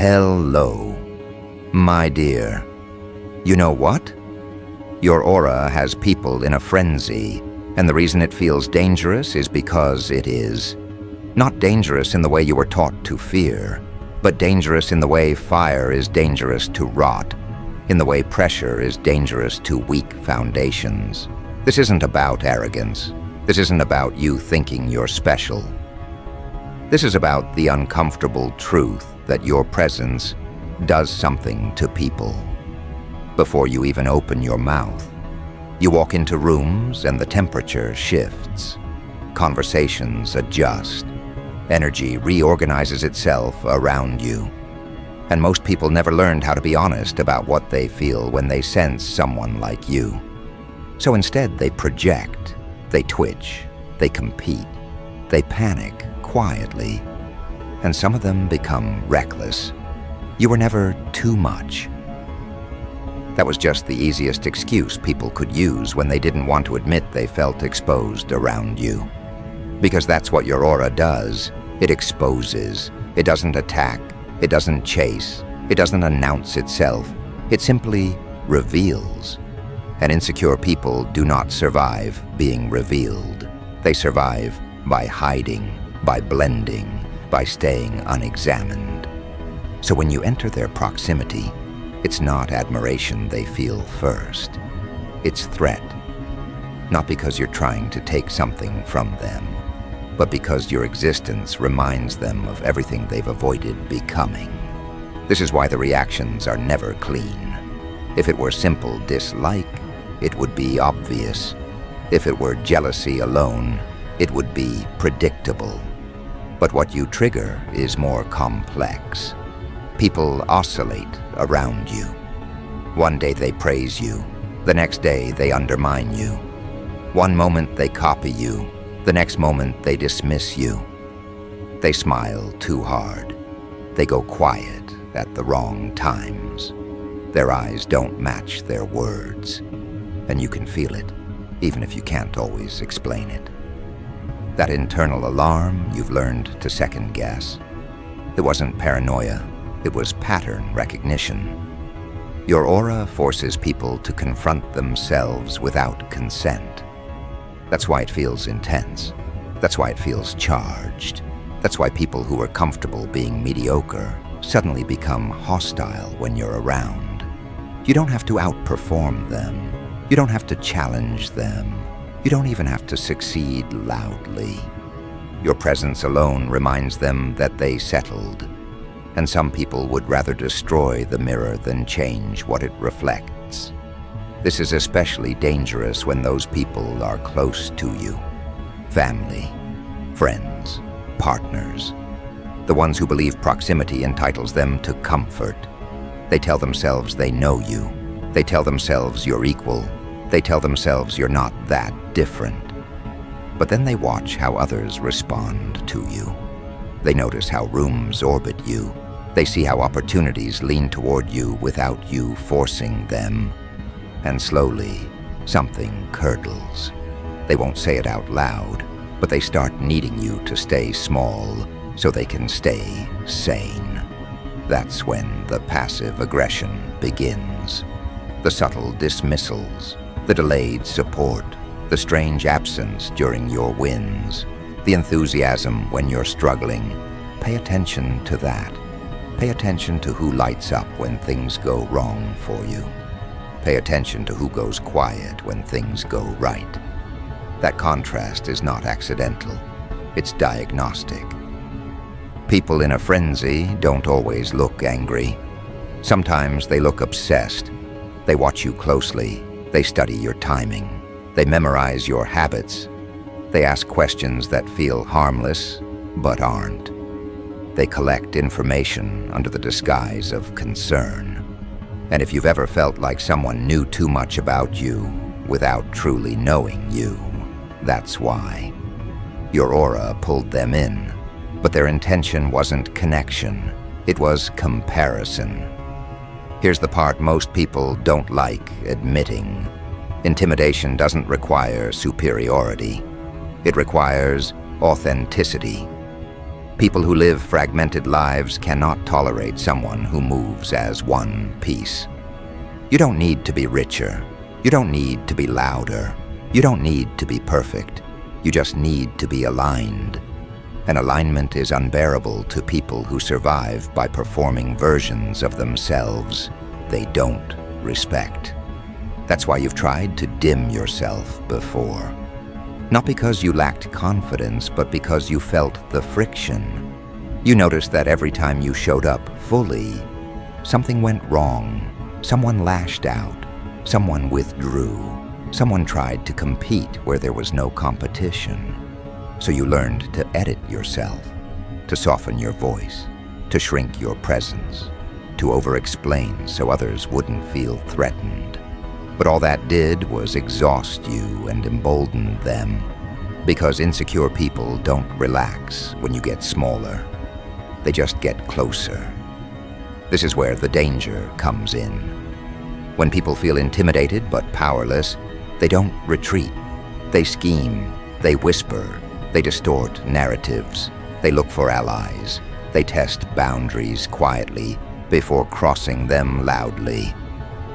Hello, my dear. You know what? Your aura has people in a frenzy, and the reason it feels dangerous is because it is. Not dangerous in the way you were taught to fear, but dangerous in the way fire is dangerous to rot, in the way pressure is dangerous to weak foundations. This isn't about arrogance. This isn't about you thinking you're special. This is about the uncomfortable truth that your presence does something to people. Before you even open your mouth, you walk into rooms and the temperature shifts. Conversations adjust. Energy reorganizes itself around you. And most people never learned how to be honest about what they feel when they sense someone like you. So instead, they project, they twitch, they compete, they panic quietly, and some of them become reckless. You were never too much. That was just the easiest excuse people could use when they didn't want to admit they felt exposed around you. Because that's what your aura does. It exposes. It doesn't attack. It doesn't chase. It doesn't announce itself. It simply reveals. And insecure people do not survive being revealed. They survive by hiding, by blending, by staying unexamined. So when you enter their proximity, it's not admiration they feel first. It's threat. Not because you're trying to take something from them, but because your existence reminds them of everything they've avoided becoming. This is why the reactions are never clean. If it were simple dislike, it would be obvious. If it were jealousy alone, it would be predictable. But what you trigger is more complex. People oscillate around you. One day they praise you. The next day they undermine you. One moment they copy you. The next moment they dismiss you. They smile too hard. They go quiet at the wrong times. Their eyes don't match their words. And you can feel it, even if you can't always explain it. That internal alarm you've learned to second guess. It wasn't paranoia, it was pattern recognition. Your aura forces people to confront themselves without consent. That's why it feels intense. That's why it feels charged. That's why people who are comfortable being mediocre suddenly become hostile when you're around. You don't have to outperform them. You don't have to challenge them. You don't even have to succeed loudly. Your presence alone reminds them that they settled. And some people would rather destroy the mirror than change what it reflects. This is especially dangerous when those people are close to you. Family, friends, partners. The ones who believe proximity entitles them to comfort. They tell themselves they know you. They tell themselves you're equal. They tell themselves you're not that different. But then they watch how others respond to you. They notice how rooms orbit you. They see how opportunities lean toward you without you forcing them. And slowly, something curdles. They won't say it out loud, but they start needing you to stay small so they can stay sane. That's when the passive aggression begins. The subtle dismissals, the delayed support, the strange absence during your wins, the enthusiasm when you're struggling. Pay attention to that. Pay attention to who lights up when things go wrong for you. Pay attention to who goes quiet when things go right. That contrast is not accidental. It's diagnostic. People in a frenzy don't always look angry. Sometimes they look obsessed. They watch you closely. They study your timing. They memorize your habits. They ask questions that feel harmless, but aren't. They collect information under the disguise of concern. And if you've ever felt like someone knew too much about you without truly knowing you, that's why. Your aura pulled them in, but their intention wasn't connection. It was comparison. Here's the part most people don't like admitting. Intimidation doesn't require superiority. It requires authenticity. People who live fragmented lives cannot tolerate someone who moves as one piece. You don't need to be richer. You don't need to be louder. You don't need to be perfect. You just need to be aligned. And alignment is unbearable to people who survive by performing versions of themselves they don't respect. That's why you've tried to dim yourself before. Not because you lacked confidence, but because you felt the friction. You noticed that every time you showed up fully, something went wrong. Someone lashed out. Someone withdrew. Someone tried to compete where there was no competition. So you learned to edit yourself, to soften your voice, to shrink your presence, to over-explain so others wouldn't feel threatened. But all that did was exhaust you and embolden them, because insecure people don't relax when you get smaller. They just get closer. This is where the danger comes in. When people feel intimidated but powerless, they don't retreat. They scheme, they whisper, they distort narratives, they look for allies, they test boundaries quietly before crossing them loudly.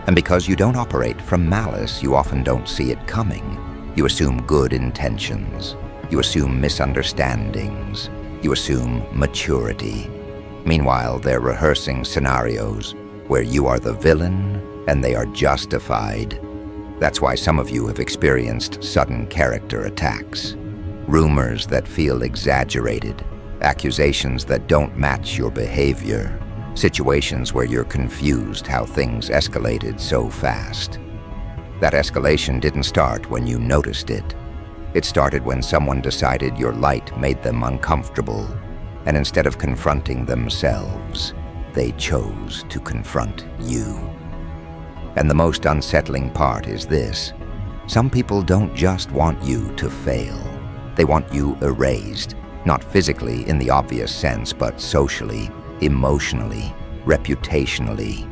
And because you don't operate from malice, you often don't see it coming. You assume good intentions. You assume misunderstandings. You assume maturity. Meanwhile, they're rehearsing scenarios where you are the villain and they are justified. That's why some of you have experienced sudden character attacks. Rumors that feel exaggerated. Accusations that don't match your behavior. Situations where you're confused how things escalated so fast. That escalation didn't start when you noticed it. It started when someone decided your light made them uncomfortable, and instead of confronting themselves, they chose to confront you. And the most unsettling part is this. Some people don't just want you to fail. They want you erased, not physically in the obvious sense, but socially, emotionally, reputationally.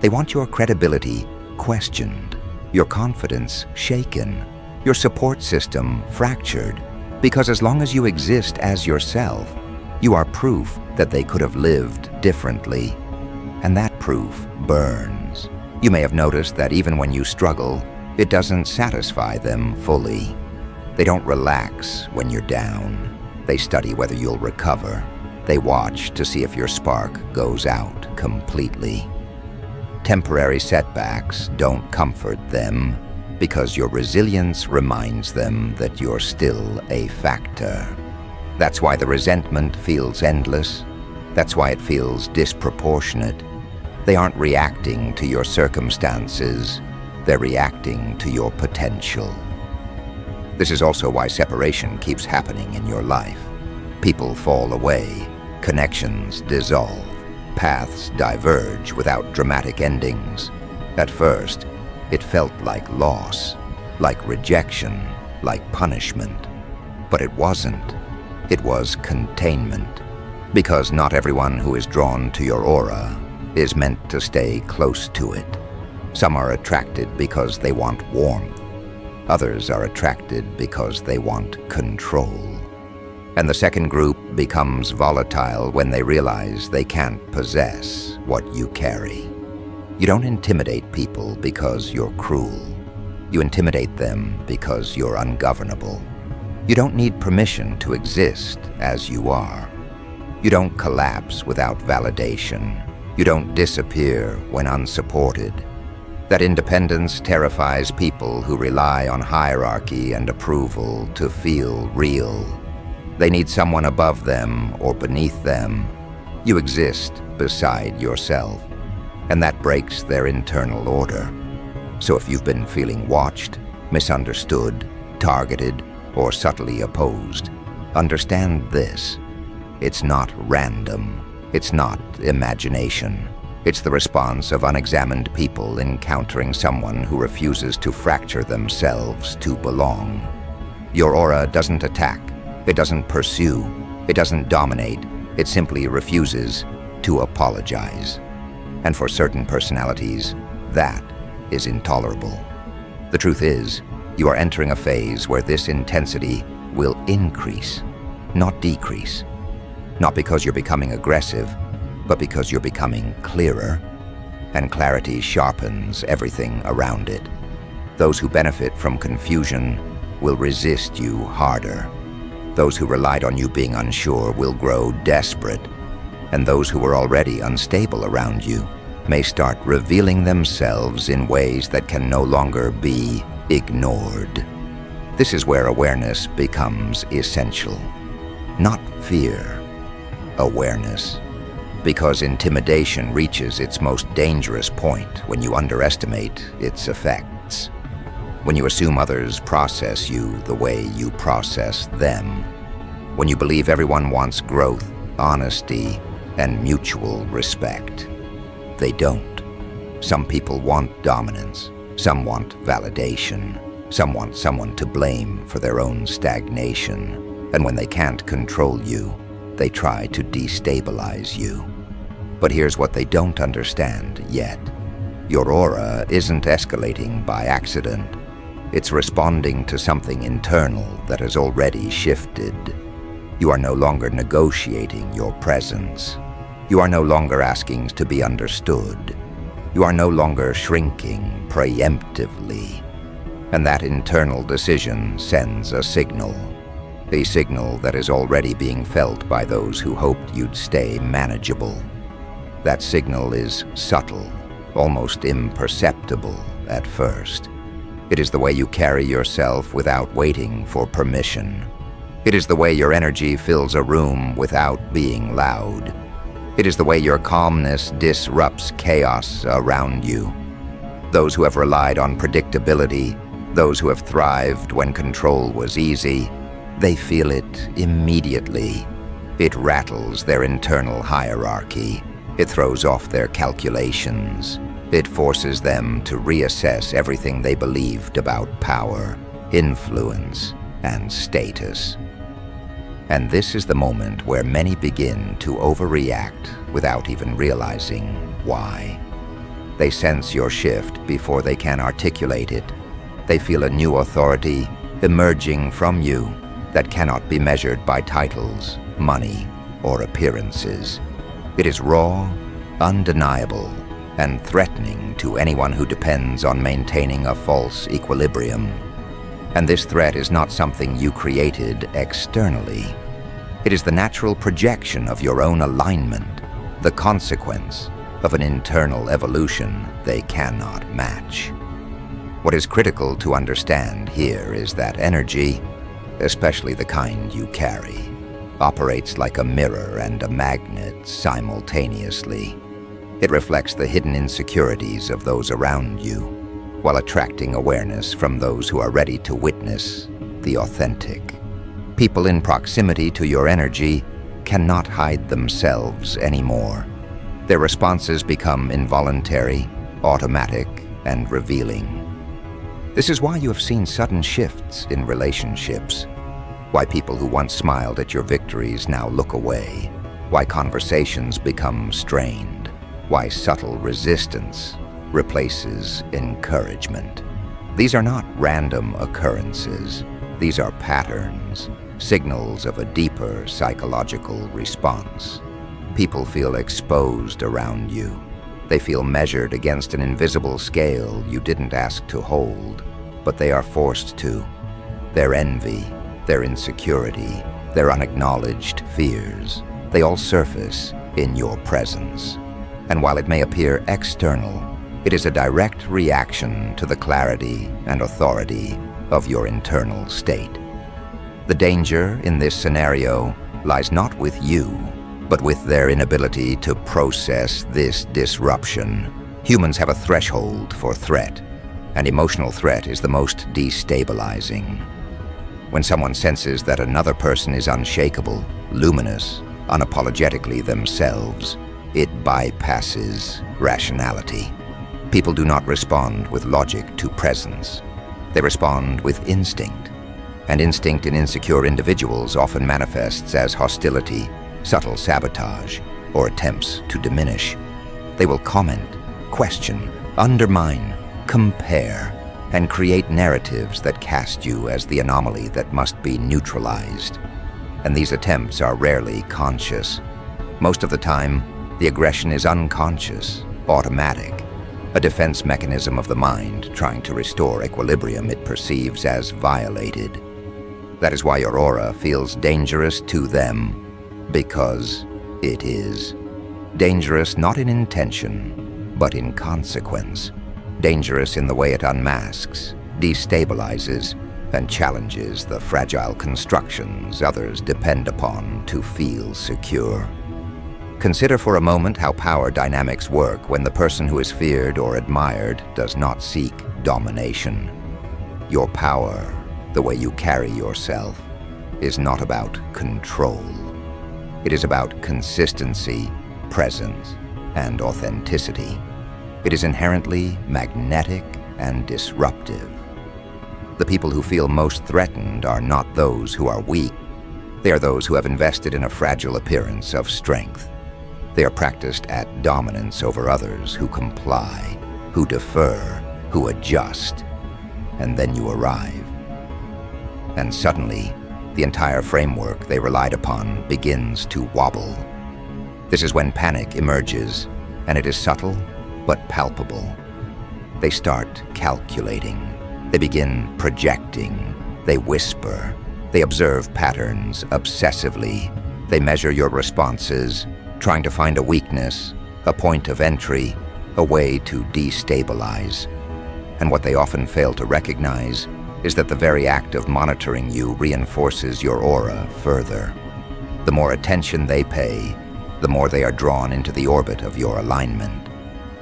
They want your credibility questioned, your confidence shaken, your support system fractured, because as long as you exist as yourself, you are proof that they could have lived differently. And that proof burns. You may have noticed that even when you struggle, it doesn't satisfy them fully. They don't relax when you're down. They study whether you'll recover. They watch to see if your spark goes out completely. Temporary setbacks don't comfort them because your resilience reminds them that you're still a factor. That's why the resentment feels endless. That's why it feels disproportionate. They aren't reacting to your circumstances. They're reacting to your potential. This is also why separation keeps happening in your life. People fall away. Connections dissolve. Paths diverge without dramatic endings. At first, it felt like loss, like rejection, like punishment. But it wasn't. It was containment. Because not everyone who is drawn to your aura is meant to stay close to it. Some are attracted because they want warmth. Others are attracted because they want control. And the second group becomes volatile when they realize they can't possess what you carry. You don't intimidate people because you're cruel. You intimidate them because you're ungovernable. You don't need permission to exist as you are. You don't collapse without validation. You don't disappear when unsupported. That independence terrifies people who rely on hierarchy and approval to feel real. They need someone above them or beneath them. You exist beside yourself, and that breaks their internal order. So if you've been feeling watched, misunderstood, targeted, or subtly opposed, understand this. It's not random. It's not imagination. It's the response of unexamined people encountering someone who refuses to fracture themselves to belong. Your aura doesn't attack. It doesn't pursue. It doesn't dominate. It simply refuses to apologize. And for certain personalities, that is intolerable. The truth is, you are entering a phase where this intensity will increase, not decrease. Not because you're becoming aggressive, but because you're becoming clearer, and clarity sharpens everything around it. Those who benefit from confusion will resist you harder. Those who relied on you being unsure will grow desperate, and those who were already unstable around you may start revealing themselves in ways that can no longer be ignored. This is where awareness becomes essential. Not fear, awareness. Because intimidation reaches its most dangerous point when you underestimate its effects. When you assume others process you the way you process them. When you believe everyone wants growth, honesty, and mutual respect. They don't. Some people want dominance. Some want validation. Some want someone to blame for their own stagnation. And when they can't control you, they try to destabilize you. But here's what they don't understand yet. Your aura isn't escalating by accident. It's responding to something internal that has already shifted. You are no longer negotiating your presence. You are no longer asking to be understood. You are no longer shrinking preemptively. And that internal decision sends a signal that is already being felt by those who hoped you'd stay manageable. That signal is subtle, almost imperceptible at first. It is the way you carry yourself without waiting for permission. It is the way your energy fills a room without being loud. It is the way your calmness disrupts chaos around you. Those who have relied on predictability, those who have thrived when control was easy, they feel it immediately. It rattles their internal hierarchy. It throws off their calculations. It forces them to reassess everything they believed about power, influence, and status. And this is the moment where many begin to overreact without even realizing why. They sense your shift before they can articulate it. They feel a new authority emerging from you that cannot be measured by titles, money, or appearances. It is raw, undeniable, and threatening to anyone who depends on maintaining a false equilibrium. And this threat is not something you created externally. It is the natural projection of your own alignment, the consequence of an internal evolution they cannot match. What is critical to understand here is that energy, especially the kind you carry, operates like a mirror and a magnet simultaneously. It reflects the hidden insecurities of those around you, while attracting awareness from those who are ready to witness the authentic. People in proximity to your energy cannot hide themselves anymore. Their responses become involuntary, automatic, and revealing. This is why you have seen sudden shifts in relationships. Why people who once smiled at your victories now look away. Why conversations become strained. Why subtle resistance replaces encouragement. These are not random occurrences. These are patterns, signals of a deeper psychological response. People feel exposed around you. They feel measured against an invisible scale you didn't ask to hold, but they are forced to. Their envy, their insecurity, their unacknowledged fears, they all surface in your presence. And while it may appear external, it is a direct reaction to the clarity and authority of your internal state. The danger in this scenario lies not with you, but with their inability to process this disruption. Humans have a threshold for threat, and emotional threat is the most destabilizing. When someone senses that another person is unshakable, luminous, unapologetically themselves, it bypasses rationality. People do not respond with logic to presence. They respond with instinct. And instinct in insecure individuals often manifests as hostility, subtle sabotage, or attempts to diminish. They will comment, question, undermine, compare, and create narratives that cast you as the anomaly that must be neutralized. and these attempts are rarely conscious. Most of the time, the aggression is unconscious, automatic, a defense mechanism of the mind trying to restore equilibrium it perceives as violated. That is why your aura feels dangerous to them, because it is. Dangerous not in intention, but in consequence. Dangerous in the way it unmasks, destabilizes, and challenges the fragile constructions others depend upon to feel secure. Consider for a moment how power dynamics work when the person who is feared or admired does not seek domination. Your power, the way you carry yourself, is not about control. It is about consistency, presence, and authenticity. It is inherently magnetic and disruptive. The people who feel most threatened are not those who are weak. They are those who have invested in a fragile appearance of strength. They are practiced at dominance over others who comply, who defer, who adjust. And then you arrive. And suddenly, the entire framework they relied upon begins to wobble. This is when panic emerges, and it is subtle but palpable. They start calculating. They begin projecting. They whisper. They observe patterns obsessively. They measure your responses, trying to find a weakness, a point of entry, a way to destabilize. And what they often fail to recognize is that the very act of monitoring you reinforces your aura further. The more attention they pay, the more they are drawn into the orbit of your alignment.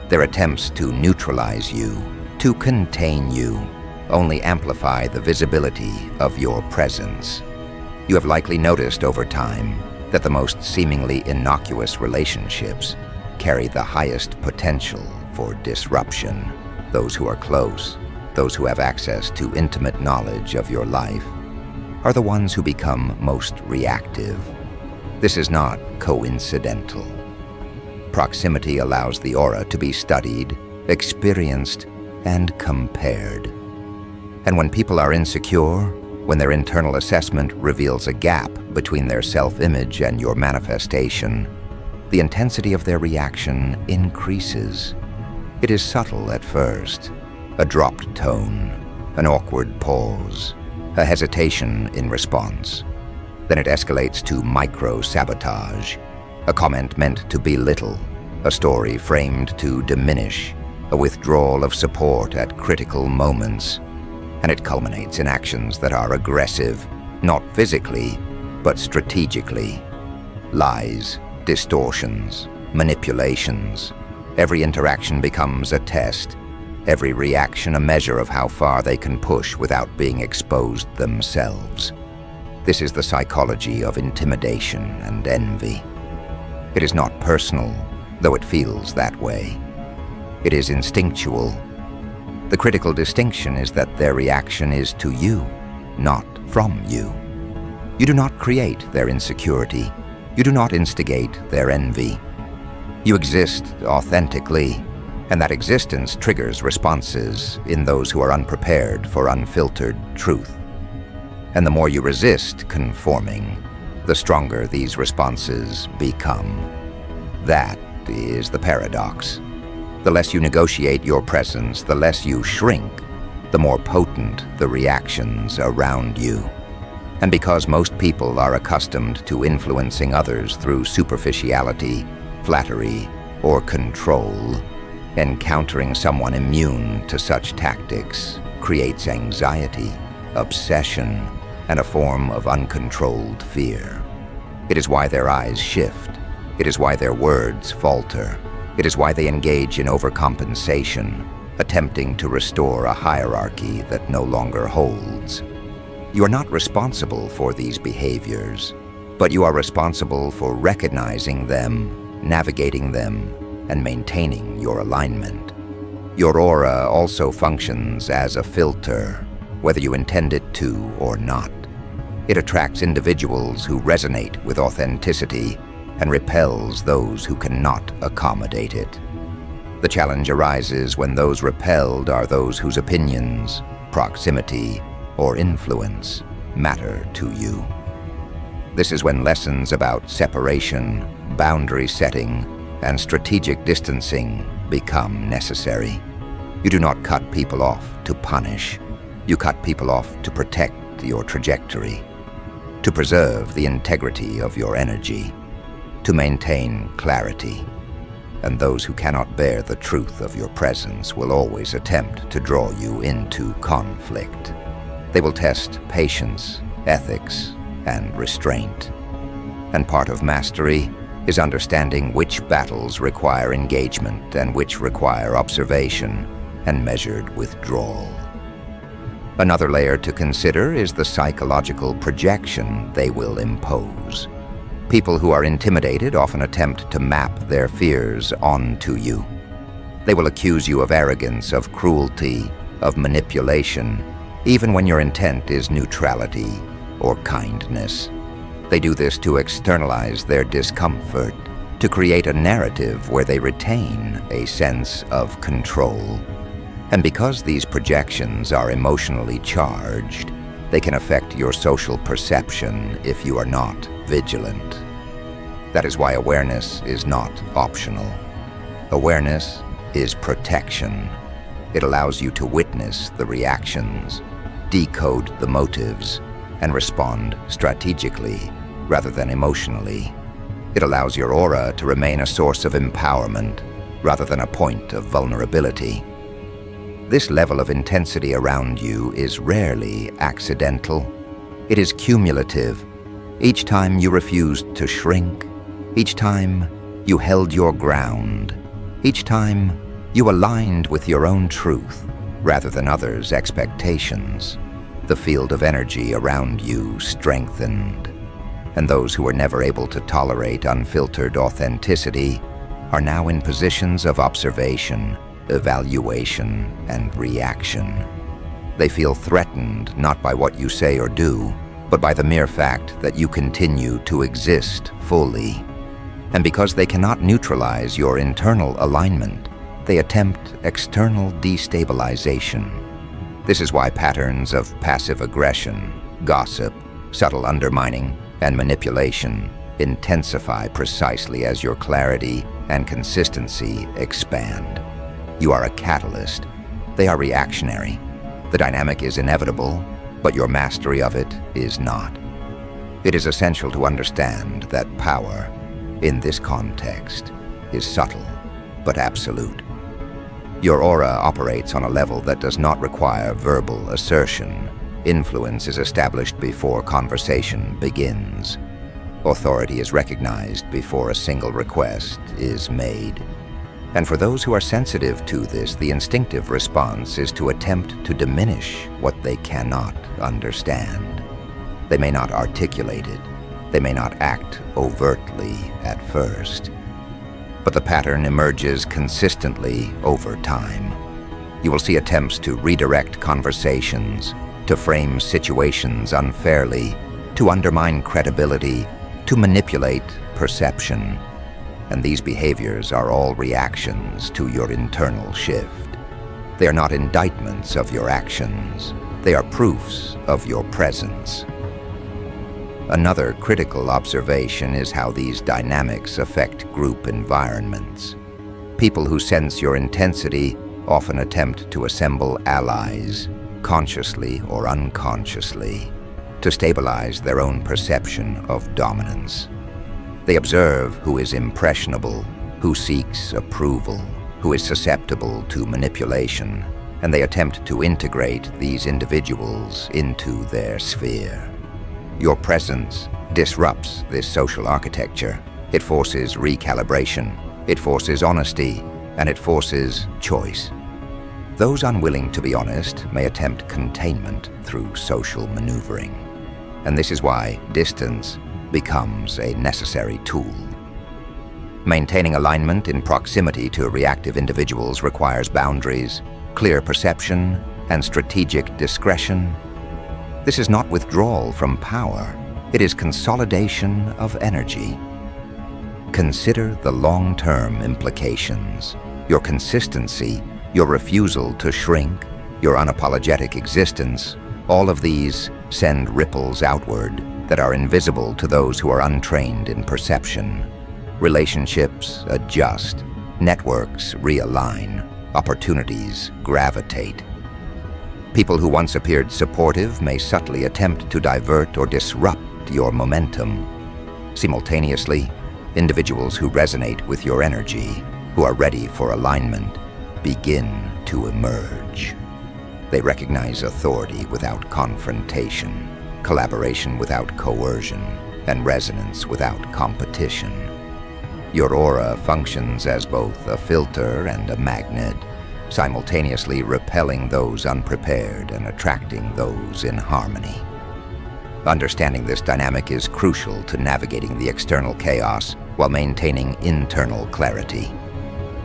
Their attempts to neutralize you, to contain you, only amplify the visibility of your presence. You have likely noticed over time that the most seemingly innocuous relationships carry the highest potential for disruption. Those who are close, those who have access to intimate knowledge of your life, are the ones who become most reactive. This is not coincidental. Proximity allows the aura to be studied, experienced, and compared. And when people are insecure, when their internal assessment reveals a gap between their self-image and your manifestation, the intensity of their reaction increases. It is subtle at first, a dropped tone, an awkward pause, a hesitation in response. Then it escalates to micro-sabotage, a comment meant to belittle, a story framed to diminish, a withdrawal of support at critical moments. And it culminates in actions that are aggressive, not physically, but strategically. Lies, distortions, manipulations. Every interaction becomes a test, every reaction a measure of how far they can push without being exposed themselves. This is the psychology of intimidation and envy. It is not personal, though it feels that way. It is instinctual. The critical distinction is that their reaction is to you, not from you. You do not create their insecurity. You do not instigate their envy. You exist authentically, and that existence triggers responses in those who are unprepared for unfiltered truth. And the more you resist conforming, the stronger these responses become. That is the paradox. The less you negotiate your presence, the less you shrink, the more potent the reactions around you. And because most people are accustomed to influencing others through superficiality, flattery, or control, encountering someone immune to such tactics creates anxiety, obsession, and a form of uncontrolled fear. It is why their eyes shift. It is why their words falter. It is why they engage in overcompensation, attempting to restore a hierarchy that no longer holds. You are not responsible for these behaviors, but you are responsible for recognizing them, navigating them, and maintaining your alignment. Your aura also functions as a filter, whether you intend it to or not. It attracts individuals who resonate with authenticity and repels those who cannot accommodate it. The challenge arises when those repelled are those whose opinions, proximity, or influence matter to you. This is when lessons about separation, boundary setting, and strategic distancing become necessary. You do not cut people off to punish. You cut people off to protect your trajectory, to preserve the integrity of your energy, to maintain clarity. And those who cannot bear the truth of your presence will always attempt to draw you into conflict. They will test patience, ethics, and restraint. And part of mastery is understanding which battles require engagement and which require observation and measured withdrawal. Another layer to consider is the psychological projection they will impose. People who are intimidated often attempt to map their fears onto you. They will accuse you of arrogance, of cruelty, of manipulation, even when your intent is neutrality or kindness. They do this to externalize their discomfort, to create a narrative where they retain a sense of control. And because these projections are emotionally charged, they can affect your social perception if you are not vigilant. That is why awareness is not optional. Awareness is protection. It allows you to witness the reactions, decode the motives, and respond strategically rather than emotionally. It allows your aura to remain a source of empowerment rather than a point of vulnerability. This level of intensity around you is rarely accidental. It is cumulative. Each time you refused to shrink, each time you held your ground, each time you aligned with your own truth rather than others' expectations, the field of energy around you strengthened. And those who were never able to tolerate unfiltered authenticity are now in positions of observation, evaluation, and reaction. They feel threatened not by what you say or do, but by the mere fact that you continue to exist fully. And because they cannot neutralize your internal alignment, they attempt external destabilization. This is why patterns of passive aggression, gossip, subtle undermining, and manipulation intensify precisely as your clarity and consistency expand. You are a catalyst. They are reactionary. The dynamic is inevitable, but your mastery of it is not. It is essential to understand that power, in this context, is subtle but absolute. Your aura operates on a level that does not require verbal assertion. Influence is established before conversation begins. Authority is recognized before a single request is made. And for those who are sensitive to this, the instinctive response is to attempt to diminish what they cannot understand. They may not articulate it. They may not act overtly at first. But the pattern emerges consistently over time. You will see attempts to redirect conversations, to frame situations unfairly, to undermine credibility, to manipulate perception. And these behaviors are all reactions to your internal shift. They are not indictments of your actions. They are proofs of your presence. Another critical observation is how these dynamics affect group environments. People who sense your intensity often attempt to assemble allies, consciously or unconsciously, to stabilize their own perception of dominance. They observe who is impressionable, who seeks approval, who is susceptible to manipulation, and they attempt to integrate these individuals into their sphere. Your presence disrupts this social architecture. It forces recalibration, it forces honesty, and it forces choice. Those unwilling to be honest may attempt containment through social maneuvering. And this is why distance becomes a necessary tool. Maintaining alignment in proximity to reactive individuals requires boundaries, clear perception, and strategic discretion. This is not withdrawal from power. It is consolidation of energy. Consider the long-term implications. Your consistency, your refusal to shrink, your unapologetic existence, all of these send ripples outward that are invisible to those who are untrained in perception. Relationships adjust, networks realign, opportunities gravitate. People who once appeared supportive may subtly attempt to divert or disrupt your momentum. Simultaneously, individuals who resonate with your energy, who are ready for alignment, begin to emerge. They recognize authority without confrontation, collaboration without coercion, and resonance without competition. Your aura functions as both a filter and a magnet, simultaneously repelling those unprepared and attracting those in harmony. Understanding this dynamic is crucial to navigating the external chaos while maintaining internal clarity.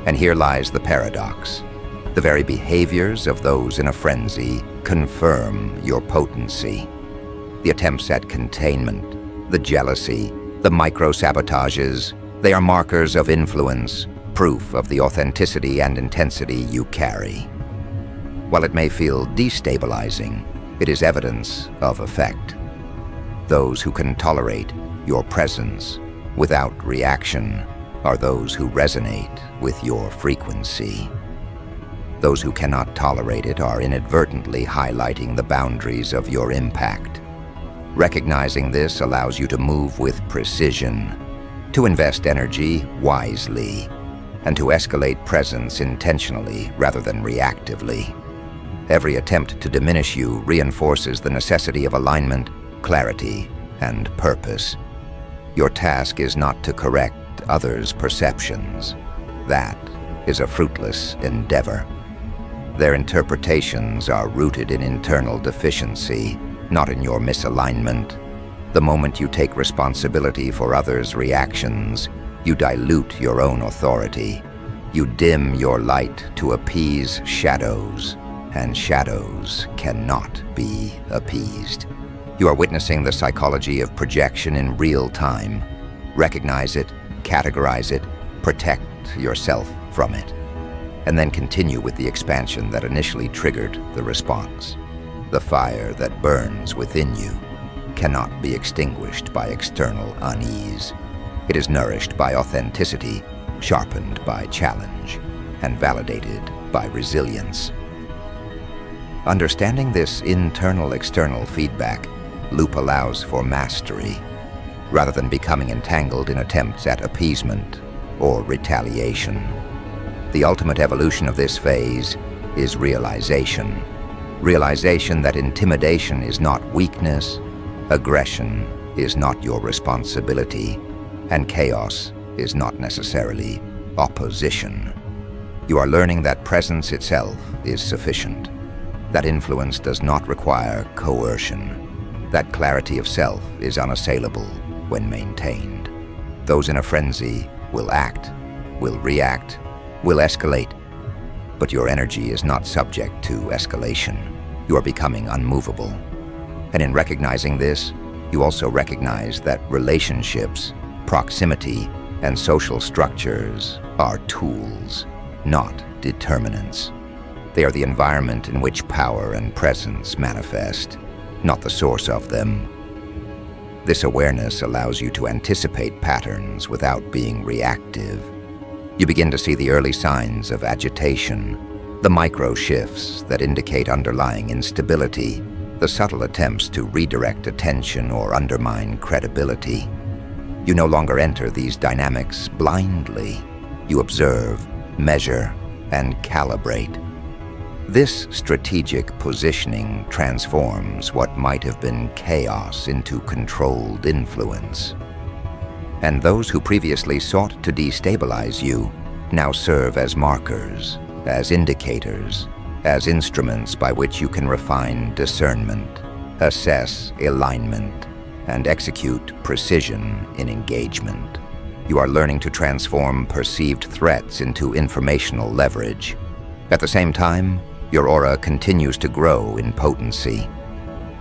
And here lies the paradox. The very behaviors of those in a frenzy confirm your potency. The attempts at containment, the jealousy, the micro-sabotages, they are markers of influence, proof of the authenticity and intensity you carry. While it may feel destabilizing, it is evidence of effect. Those who can tolerate your presence without reaction are those who resonate with your frequency. Those who cannot tolerate it are inadvertently highlighting the boundaries of your impact. Recognizing this allows you to move with precision, to invest energy wisely, and to escalate presence intentionally rather than reactively. Every attempt to diminish you reinforces the necessity of alignment, clarity, and purpose. Your task is not to correct others' perceptions. That is a fruitless endeavor. Their interpretations are rooted in internal deficiency, not in your misalignment. The moment you take responsibility for others' reactions, you dilute your own authority. You dim your light to appease shadows, and shadows cannot be appeased. You are witnessing the psychology of projection in real time. Recognize it, categorize it, protect yourself from it, and then continue with the expansion that initially triggered the response. The fire that burns within you cannot be extinguished by external unease. It is nourished by authenticity, sharpened by challenge, and validated by resilience. Understanding this internal-external feedback loop allows for mastery, rather than becoming entangled in attempts at appeasement or retaliation. The ultimate evolution of this phase is realization. Realization that intimidation is not weakness, aggression is not your responsibility, and chaos is not necessarily opposition. You are learning that presence itself is sufficient, that influence does not require coercion, that clarity of self is unassailable when maintained. Those in a frenzy will act, will react, will escalate, but your energy is not subject to escalation. You are becoming unmovable. And in recognizing this, you also recognize that relationships, proximity, and social structures are tools, not determinants. They are the environment in which power and presence manifest, not the source of them. This awareness allows you to anticipate patterns without being reactive. You begin to see the early signs of agitation, the micro shifts that indicate underlying instability, the subtle attempts to redirect attention or undermine credibility. You no longer enter these dynamics blindly. You observe, measure, and calibrate. This strategic positioning transforms what might have been chaos into controlled influence. And those who previously sought to destabilize you now serve as markers, as indicators, as instruments by which you can refine discernment, assess alignment, and execute precision in engagement. You are learning to transform perceived threats into informational leverage. At the same time, your aura continues to grow in potency.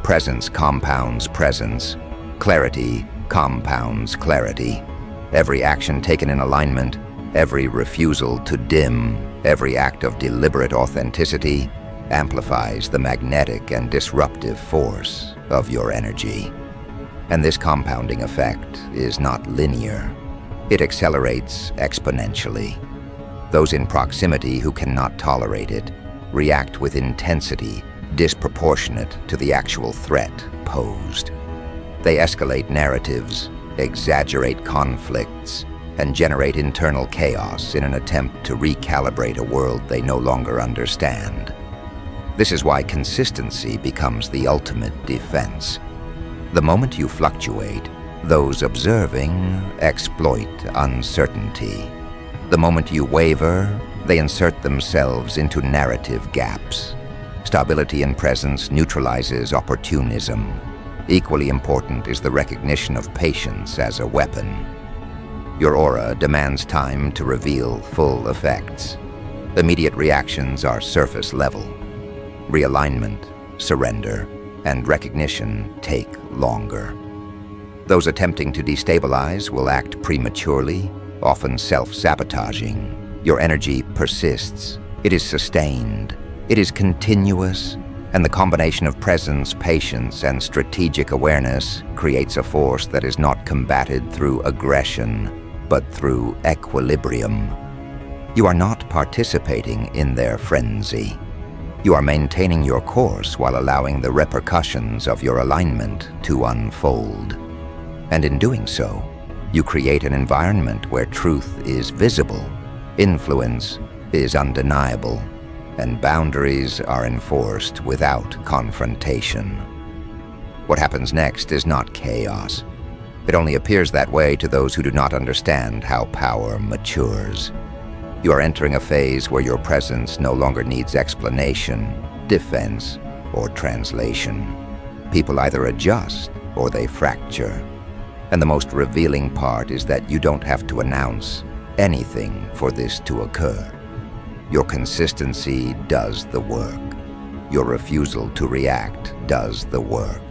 Presence compounds presence. Clarity compounds clarity. Every action taken in alignment, every refusal to dim, every act of deliberate authenticity amplifies the magnetic and disruptive force of your energy. And this compounding effect is not linear. It accelerates exponentially. Those in proximity who cannot tolerate it react with intensity disproportionate to the actual threat posed. They escalate narratives, exaggerate conflicts, and generate internal chaos in an attempt to recalibrate a world they no longer understand. This is why consistency becomes the ultimate defense. The moment you fluctuate, those observing exploit uncertainty. The moment you waver, they insert themselves into narrative gaps. Stability in presence neutralizes opportunism. Equally important is the recognition of patience as a weapon. Your aura demands time to reveal full effects. Immediate reactions are surface level. Realignment, surrender, and recognition take longer. Those attempting to destabilize will act prematurely, often self-sabotaging. Your energy persists. It is sustained. It is continuous. And the combination of presence, patience, and strategic awareness creates a force that is not combated through aggression, but through equilibrium. You are not participating in their frenzy. You are maintaining your course while allowing the repercussions of your alignment to unfold. And in doing so, you create an environment where truth is visible, influence is undeniable, and boundaries are enforced without confrontation. What happens next is not chaos. It only appears that way to those who do not understand how power matures. You are entering a phase where your presence no longer needs explanation, defense, or translation. People either adjust or they fracture. And the most revealing part is that you don't have to announce anything for this to occur. Your consistency does the work. Your refusal to react does the work.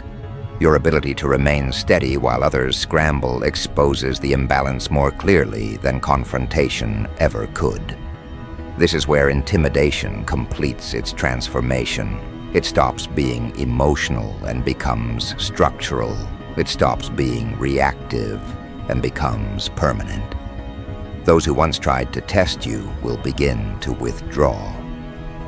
Your ability to remain steady while others scramble exposes the imbalance more clearly than confrontation ever could. This is where intimidation completes its transformation. It stops being emotional and becomes structural. It stops being reactive and becomes permanent. Those who once tried to test you will begin to withdraw,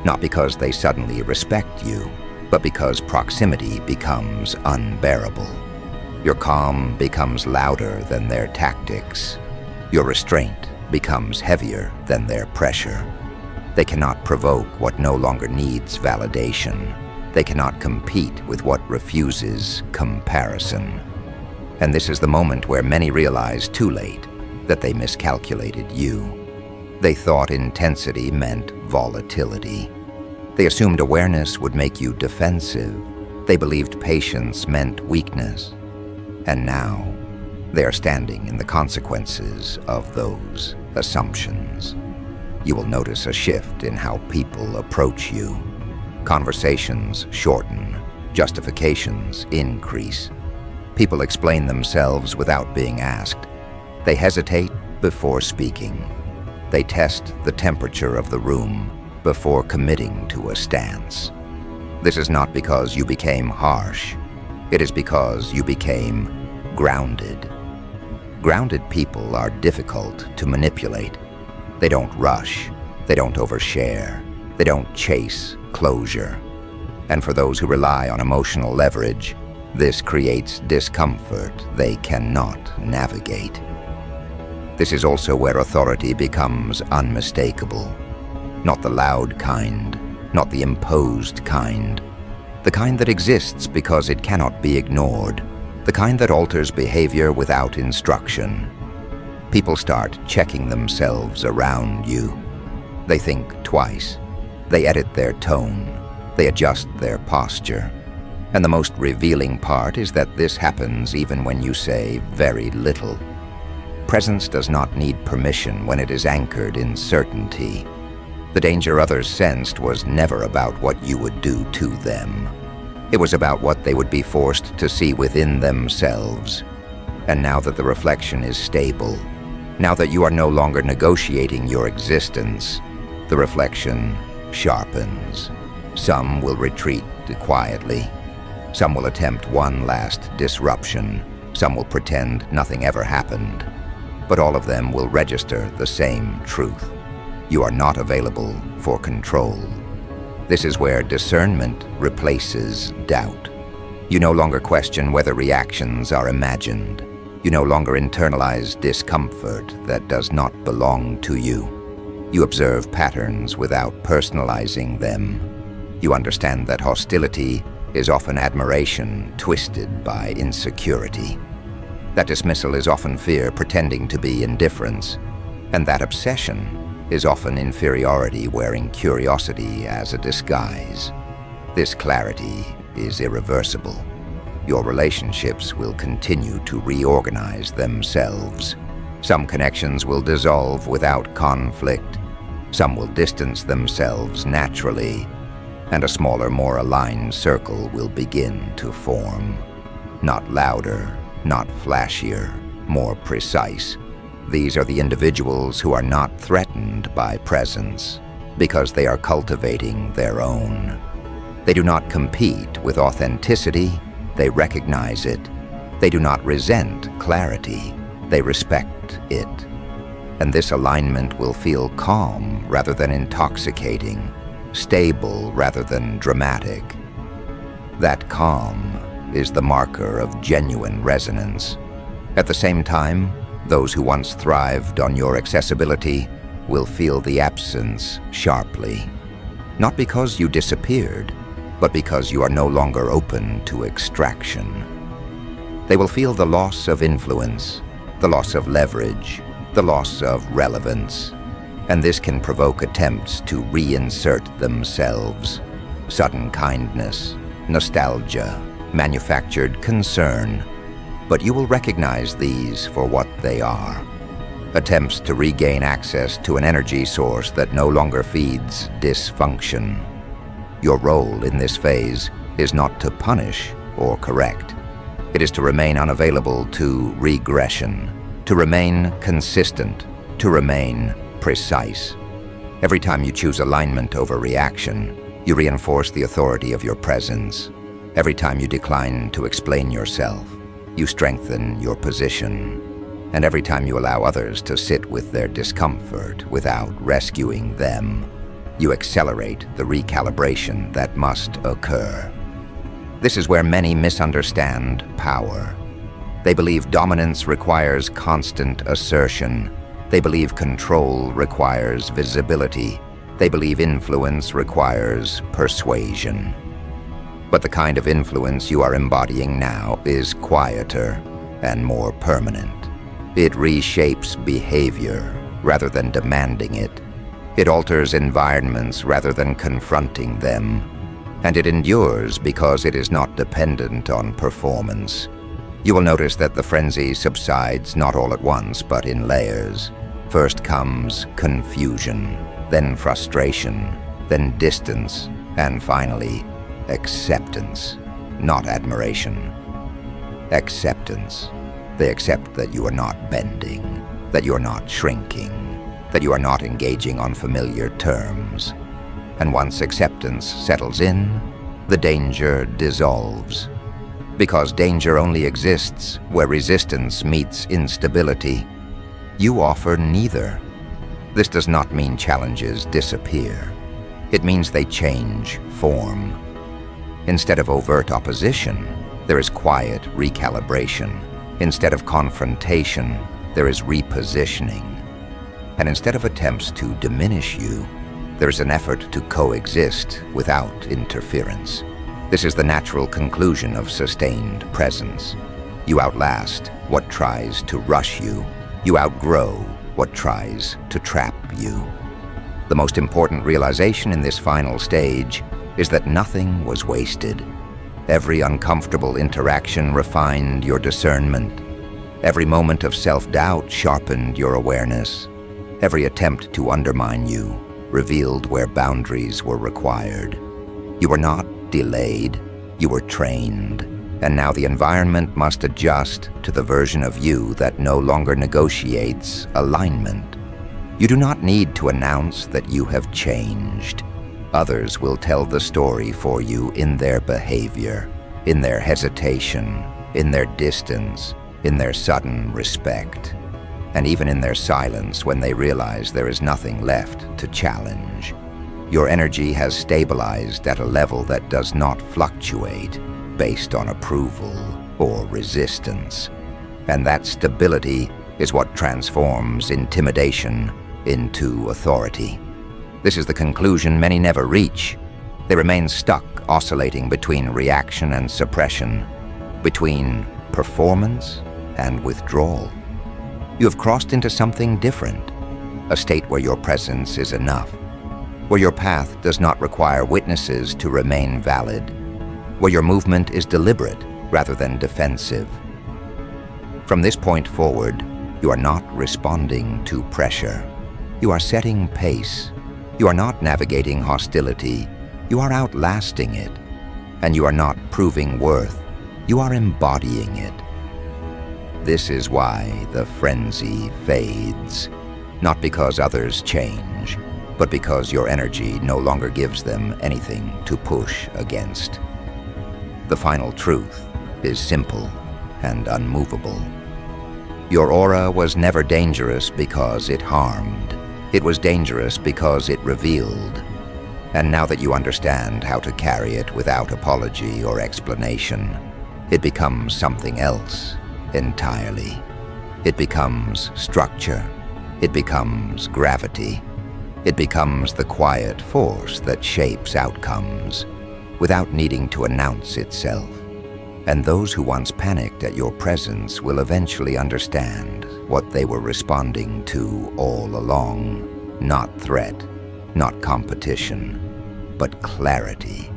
not because they suddenly respect you, but because proximity becomes unbearable. Your calm becomes louder than their tactics. Your restraint becomes heavier than their pressure. They cannot provoke what no longer needs validation. They cannot compete with what refuses comparison. And this is the moment where many realize too late that they miscalculated you. They thought intensity meant volatility. They assumed awareness would make you defensive. They believed patience meant weakness. And now, they are standing in the consequences of those assumptions. You will notice a shift in how people approach you. Conversations shorten. Justifications increase. People explain themselves without being asked. They hesitate before speaking. They test the temperature of the room before committing to a stance. This is not because you became harsh. It is because you became grounded. Grounded people are difficult to manipulate. They don't rush. They don't overshare. They don't chase closure. And for those who rely on emotional leverage, this creates discomfort they cannot navigate. This is also where authority becomes unmistakable. Not the loud kind, not the imposed kind. The kind that exists because it cannot be ignored. The kind that alters behavior without instruction. People start checking themselves around you. They think twice. They edit their tone. They adjust their posture. And the most revealing part is that this happens even when you say very little. Presence does not need permission when it is anchored in certainty. The danger others sensed was never about what you would do to them. It was about what they would be forced to see within themselves. And now that the reflection is stable, now that you are no longer negotiating your existence, the reflection sharpens. Some will retreat quietly. Some will attempt one last disruption, Some will pretend nothing ever happened, but all of them will register the same truth. You are not available for control. This is where discernment replaces doubt. You no longer question whether reactions are imagined. You no longer internalize discomfort that does not belong to you. You observe patterns without personalizing them. You understand that hostility is often admiration twisted by insecurity. That dismissal is often fear pretending to be indifference, and that obsession is often inferiority wearing curiosity as a disguise. This clarity is irreversible. Your relationships will continue to reorganize themselves. Some connections will dissolve without conflict. Some will distance themselves naturally, and a smaller, more aligned circle will begin to form. Not louder, not flashier, more precise. These are the individuals who are not threatened by presence because they are cultivating their own. They do not compete with authenticity, they recognize it. They do not resent clarity, they respect it. And this alignment will feel calm rather than intoxicating, stable rather than dramatic. That calm is the marker of genuine resonance. At the same time, those who once thrived on your accessibility will feel the absence sharply. Not because you disappeared, but because you are no longer open to extraction. They will feel the loss of influence, the loss of leverage, the loss of relevance, and this can provoke attempts to reinsert themselves. Sudden kindness, nostalgia, manufactured concern, but you will recognize these for what they are. Attempts to regain access to an energy source that no longer feeds dysfunction. Your role in this phase is not to punish or correct. It is to remain unavailable to regression, to remain consistent, to remain precise. Every time you choose alignment over reaction, you reinforce the authority of your presence. Every time you decline to explain yourself, you strengthen your position. And every time you allow others to sit with their discomfort without rescuing them, you accelerate the recalibration that must occur. This is where many misunderstand power. They believe dominance requires constant assertion. They believe control requires visibility. They believe influence requires persuasion. But the kind of influence you are embodying now is quieter and more permanent. It reshapes behavior rather than demanding it. It alters environments rather than confronting them. And it endures because it is not dependent on performance. You will notice that the frenzy subsides not all at once, but in layers. First comes confusion, then frustration, then distance, and finally, acceptance, not admiration. Acceptance. They accept that you are not bending, that you are not shrinking, that you are not engaging on familiar terms. And once acceptance settles in, the danger dissolves. Because danger only exists where resistance meets instability, you offer neither. This does not mean challenges disappear. It means they change form. Instead of overt opposition, there is quiet recalibration. Instead of confrontation, there is repositioning. And instead of attempts to diminish you, there is an effort to coexist without interference. This is the natural conclusion of sustained presence. You outlast what tries to rush you. You outgrow what tries to trap you. The most important realization in this final stage is that nothing was wasted. Every uncomfortable interaction refined your discernment. Every moment of self-doubt sharpened your awareness. Every attempt to undermine you revealed where boundaries were required. You were not delayed, you were trained, and now the environment must adjust to the version of you that no longer negotiates alignment. You do not need to announce that you have changed. Others will tell the story for you in their behavior, in their hesitation, in their distance, in their sudden respect, and even in their silence when they realize there is nothing left to challenge. Your energy has stabilized at a level that does not fluctuate based on approval or resistance. And that stability is what transforms intimidation into authority. This is the conclusion many never reach. They remain stuck, oscillating between reaction and suppression, between performance and withdrawal. You have crossed into something different, a state where your presence is enough, where your path does not require witnesses to remain valid, where your movement is deliberate rather than defensive. From this point forward, you are not responding to pressure. You are setting pace. You are not navigating hostility. You are outlasting it. And you are not proving worth. You are embodying it. This is why the frenzy fades. Not because others change, but because your energy no longer gives them anything to push against. The final truth is simple and unmovable. Your aura was never dangerous because it harmed. It was dangerous because it revealed. And now that you understand how to carry it without apology or explanation, it becomes something else entirely. It becomes structure. It becomes gravity. It becomes the quiet force that shapes outcomes without needing to announce itself. And those who once panicked at your presence will eventually understand what they were responding to all along. Not threat, not competition, but clarity.